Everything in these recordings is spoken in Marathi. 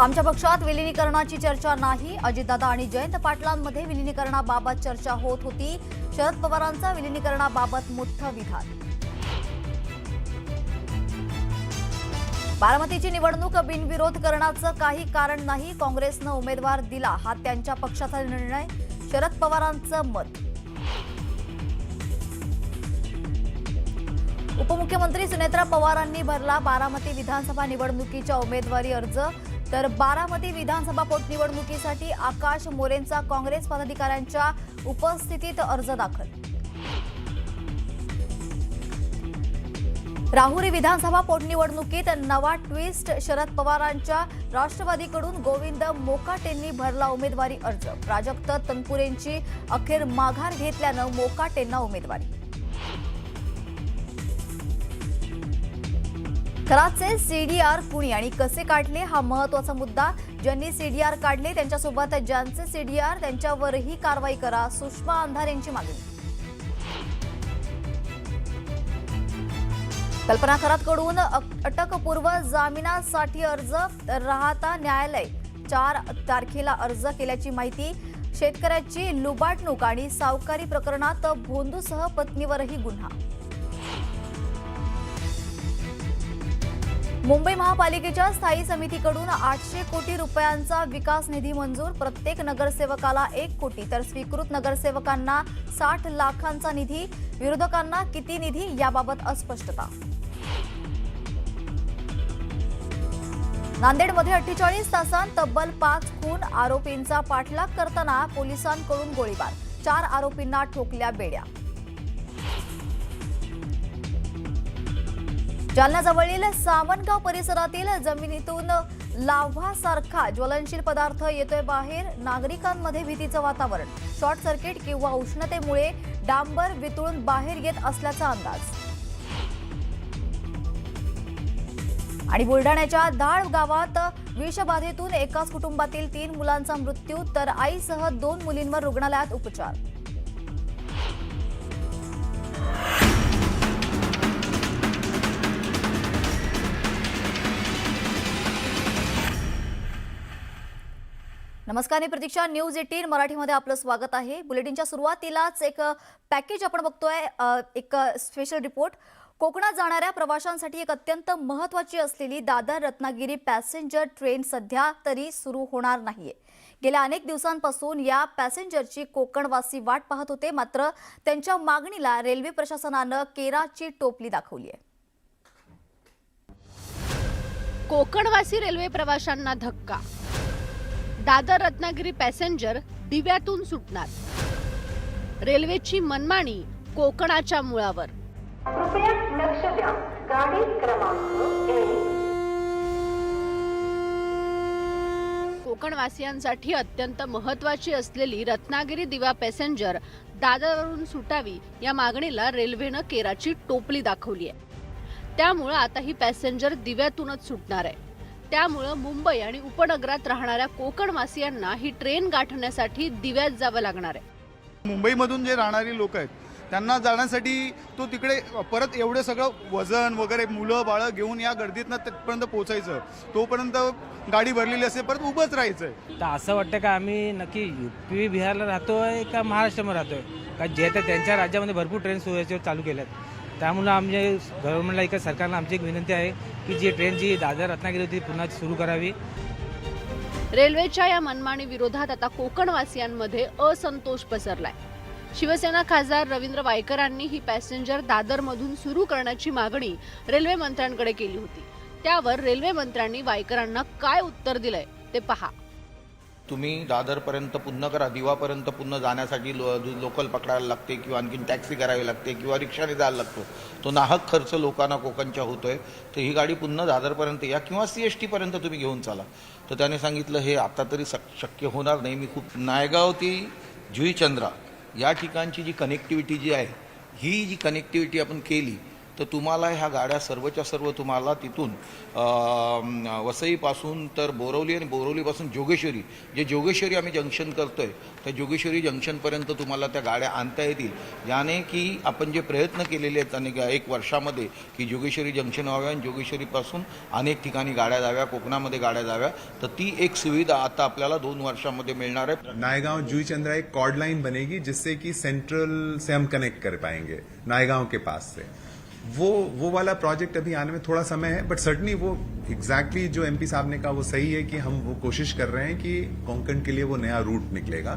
आमच्या पक्षात विलीनीकरणाची चर्चा नाही. अजितदादा आणि जयंत पाटलांमध्ये विलीनीकरणाबाबत चर्चा होत होती. शरद पवारांचा विलीनीकरणाबाबत मोठं विधान. बारामतीची निवडणूक बिनविरोध करण्याचं काही कारण नाही. काँग्रेसनं उमेदवार दिला हा त्यांच्या पक्षाचा निर्णय. शरद पवारांचं मत. उपमुख्यमंत्री सुनेत्रा पवारांनी भरला बारामती विधानसभा निवडणुकीचा उमेदवारी अर्ज. तर बारामती विधानसभा पोटनिवडणुकीसाठी आकाश मोरेंचा काँग्रेस पदाधिकाऱ्यांच्या उपस्थितीत अर्ज दाखल. राहुरी विधानसभा पोटनिवडणुकीत नवा ट्विस्ट. शरद पवारांच्या राष्ट्रवादीकडून गोविंद मोकाटेंनी भरला उमेदवारी अर्ज. प्राजक्त तनपुरेंची अखेर माघार घेतल्यानं मोकाटेंना उमेदवारी. खरातचे सीडीआर कुणी आणि कसे काढले हा महत्त्वाचा मुद्दा. ज्यांनी सीडीआर काढले त्यांच्यासोबत ज्यांचे सीडीआर त्यांच्यावरही कारवाई करा. सुषमा अंधार यांची मागणी. कल्पना खरातकडून अटकपूर्व जामिनासाठी अर्ज. राहता न्यायालय 4 तारखेला अर्ज केल्याची माहिती. शेतकऱ्याची लुबाडणूक आणि सावकारी प्रकरणात भोंदूसह पत्नीवरही गुन्हा. मुंबई महापालिकेच्या स्थायी समितीकडून 800 कोटी रुपयांचा विकास निधी मंजूर. प्रत्येक नगरसेवकाला 1 कोटी तर स्वीकृत नगरसेवकांना 60 लाखांचा निधी. विरोधकांना किती निधी याबाबत अस्पष्टता. नांदेडमध्ये 48 तासांत तब्बल 5 खून. आरोपींचा पाठलाग करताना पोलिसांकडून गोळीबार. 4 आरोपींना ठोकल्या बेड्या. जालन्याजवळील सावनगाव परिसरातील जमिनीतून लाव्हासारखा ज्वलनशील पदार्थ येतोय बाहेर. नागरिकांमध्ये भीतीचं वातावरण. शॉर्ट सर्किट किंवा उष्णतेमुळे डांबर वितळून बाहेर येत असल्याचा अंदाज. आणि बुलढाण्याच्या धाळ गावात विषबाधेतून एकाच कुटुंबातील 3 मुलांचा मृत्यू तर आईसह 2 मुलींवर रुग्णालयात उपचार. नमस्कार, मी प्रतीक्षा. न्यूज 18 मराठीमध्ये आपलं स्वागत आहे. बुलेटिनच्या सुरुवातीलाच एक पॅकेज आपण बघतोय. एक स्पेशल रिपोर्ट. कोकणात जाणाऱ्या प्रवाशांसाठी एक अत्यंत महत्त्वाची असलेली दादर रत्नागिरी पॅसेंजर ट्रेन सध्या तरी सुरू होणार नाहीये. गेल्या अनेक दिवसांपासून या पॅसेंजरची कोकणवासी वाट पाहत होते. मात्र त्यांच्या मागणीला रेल्वे प्रशासनानं केराची टोपली दाखवली आहे. कोकणवासी रेल्वे प्रवाशांना धक्का. दादर रत्नागिरी पॅसेंजर दिव्यातून सुटणार. रेल्वेची मनमानी कोकणाच्या मुळावर. कृपया लक्ष द्या. गाडी क्रमांक 1. कोकणवासियांसाठी अत्यंत महत्त्वाची असलेली रत्नागिरी दिवा पॅसेंजर दादरवरून सुटावी या मागणीला रेल्वेनं केराची टोपली दाखवली आहे. त्यामुळे आता ही पॅसेंजर दिव्यातूनच सुटणार आहे. त्यामुळे मुंबई आणि उपनगरात राहणाऱ्या कोकणवासियांना ही ट्रेन गाठण्यासाठी दिव्यात जावं लागणार आहे. मुंबईमधून जे राहणारी लोक आहेत त्यांना जाण्यासाठी तो तिकडे परत एवढं सगळं वजन वगैरे मुलं बाळं घेऊन या गर्दीतनं तिथपर्यंत पोहोचायचं. तोपर्यंत गाडी भरलेली असेल परत उभंच राहायचं. तर असं वाटतं का आम्ही नक्की UP बिहारला राहतोय का महाराष्ट्रामध्ये राहतोय का? जे तर त्यांच्या राज्यामध्ये भरपूर ट्रेन सुरू चालू केल्यात. त्यामुळे आमच्या गव्हर्नमेंटला एक सरकारला आमची एक विनंती आहे की जी ट्रेन जी दादर रत्नागिरी होती पुन्हा सुरू करावी. रेल्वेच्या या मनमानी विरोधात आता कोकणवासियांमध्ये असंतोष पसरलाय. शिवसेना खासदार रवींद्र वायकरांनी ही पॅसेंजर दादरमधून सुरू करण्याची मागणी रेल्वे मंत्र्यांकडे केली होती. त्यावर रेल्वे मंत्र्यांनी वायकरांना काय उत्तर दिलंय ते पहा. तुम्ही दादरपर्यंत पुन्हा करा. दिवापर्यंत पुन्हा जाण्यासाठी लोकल पकडायला लागते किंवा आणखीन टॅक्सी करावी लागते किंवा रिक्षाने जायला लागतो. तो नाहक खर्च लोकांना कोकणच्या होतोय. तर ही गाडी पुन्हा दादरपर्यंत या किंवा CST पर्यंत तुम्ही घेऊन चाला. तर त्याने सांगितलं हे आता तरी शक्य होणार नाही. मी खूप नायगाव ती जुईचंद्रा या ठिकाणची जी कनेक्टिव्हिटी जी आहे ही जी कनेक्टिव्हिटी आपण केली तर तुम्हाला ह्या गाड्या सर्वच्या सर्व तुम्हाला तिथून वसईपासून तर बोरवली आणि बोरवलीपासून जोगेश्वरी, जे जोगेश्वरी आम्ही जंक्शन करतो आहे त्या जोगेश्वरी जंक्शनपर्यंत तुम्हाला त्या गाड्या आणता येतील, ज्याने की आपण जे प्रयत्न केलेले आहेत अनेक 1 वर्षामध्ये की जोगेश्वरी जंक्शन व्हाव्या आणि जोगेश्वरीपासून अनेक ठिकाणी गाड्या जाव्या, कोकणामध्ये गाड्या जाव्या, तर ती एक सुविधा आता आपल्याला 2 वर्षामध्ये मिळणार आहे. नायगांव जुईचंद्रा एक कॉर्ड लाइन बनेगी जिससे कि सेंट्रल से हम कनेक्ट कर पाएंगे नायगांव के पास से. वो वाला प्रोजेक्ट अभी आने में थोड़ा समय है, बट सर्टनली वो एग्जैक्टली जो एमपी साहब ने कहा वो सही है कि हम वो कोशिश कर रहे हैं कि कोंकण के लिए वो नया रूट निकलेगा.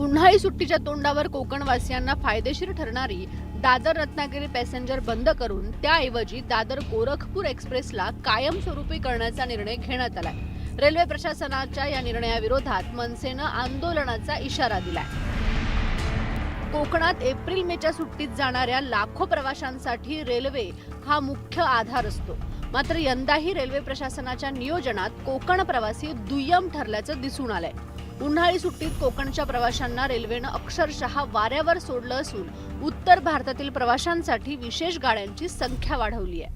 उन्हाळी सुट्टीच्या तोंडावर कोकणवासियांना फायदेशीर ठरणारी दादर रत्नागिरी पॅसेंजर बंद करून त्याऐवजी दादर गोरखपूर एक्सप्रेसला कायमस्वरूपी करण्याचा निर्णय घेण्यात आलाय. रेल्वे प्रशासनाच्या या निर्णयाविरोधात मनसेनं आंदोलनाचा इशारा दिलाय. कोकणात एप्रिल मेच्या सुट्टीत जाणाऱ्या लाखो प्रवाशांसाठी रेल्वे हा मुख्य आधार असतो. मात्र यंदाही रेल्वे प्रशासनाच्या नियोजनात कोकण प्रवासी दुय्यम ठरल्याचं दिसून आलंय. उन्हाळी सुट्टीत कोकणच्या प्रवाशांना रेल्वेनं अक्षरशः वाऱ्यावर सोडलं असून उत्तर भारतातील प्रवाशांसाठी विशेष गाड्यांची संख्या वाढवली आहे.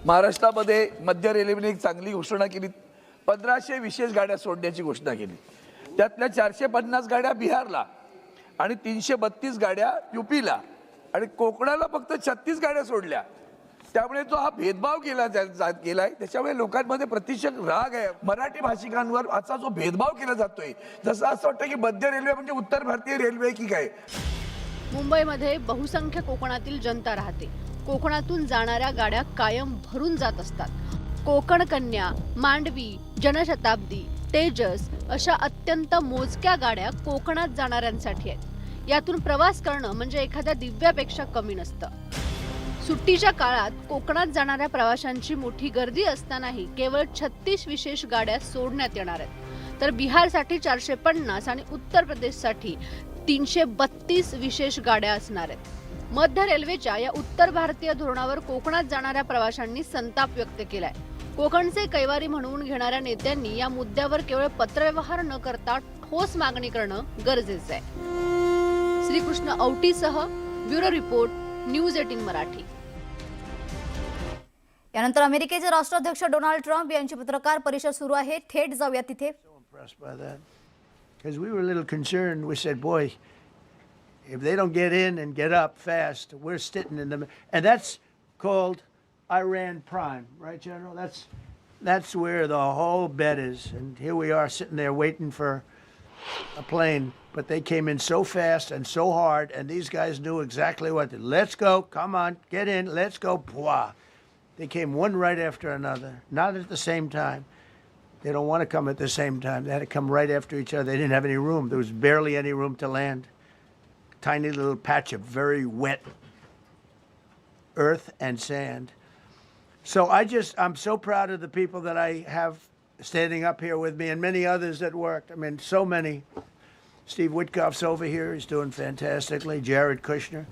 महाराष्ट्रामध्ये मध्य रेल्वेने एक चांगली घोषणा केली. 1500 विशेष गाड्या सोडण्याची घोषणा केली. त्यातल्या 450 गाड्या बिहारला आणि 332 गाड्या युपीला आणि कोकणाला फक्त 36 गाड्या सोडल्या. त्यामुळे जो हा भेदभाव केलाय त्याच्यामुळे लोकांमध्ये प्रतिशत राग आहे. मराठी भाषिकांवर असा जो भेदभाव केला जातोय, जसं असं वाटतं की मध्य रेल्वे म्हणजे उत्तर भारतीय रेल्वे की काय. मुंबईमध्ये बहुसंख्य कोकणातील जनता राहते. कोकणातून जाणाऱ्या गाड्या कायम भरून जात असतात. कोकण कन्या, मांडवी, जनशताब्दी, तेजस अशा अत्यंत मोजक्या गाड्या कोकणात जाणाऱ्यांसाठी आहेत. यातून प्रवास करणं म्हणजे एखाद्या दिव्यापेक्षा कमी नसतं. सुट्टीच्या काळात कोकणात जाणाऱ्या प्रवाशांची मोठी गर्दी असतानाही केवळ 36 विशेष गाड्या सोडण्यात येणार आहेत. तर बिहारसाठी 450 आणि उत्तर प्रदेशसाठी 332 विशेष गाड्या असणार आहेत. मध्य रेल्वेच्या या उत्तर भारतीय धोरणावर कोकणात जाणाऱ्या प्रवाशांनी संताप व्यक्त केलाय. कोकणचे कैवारी म्हणून घेणाऱ्या नेत्यांनी या मुद्द्यावर केवळ पत्रव्यवहार न करता ठोस मागणी करणं गरजेचं आहे. श्रीकृष्ण औटीसह ब्युरो रिपोर्ट, न्यूज 18 मराठी. यानंतर अमेरिकेचे राष्ट्राध्यक्ष डोनाल्ड ट्रम्प यांची पत्रकार परिषद सुरू आहे. थेट जाऊया तिथे. Impressed by that, because we were a little concerned. We said, boy, if they don't get in and get up fast, we're sitting in the, and that's called Iran Prime, right, General? That's where the whole bet is. And here we are sitting there waiting for a plane, but they came in so fast and so hard, and these guys knew exactly what to. Let's go, come on, get in, let's go. Bwah. They came one right after another, not at the same time. They don't want to come at the same time. They had to come right after each other. They didn't have any room. There was barely any room to land. Tiny little patch of very wet earth and sand. So I'm so proud of the people that I have standing up here with me and many others that worked. I mean, so many. Steve Witkoff's over here. He's doing fantastically. Jared Kushner.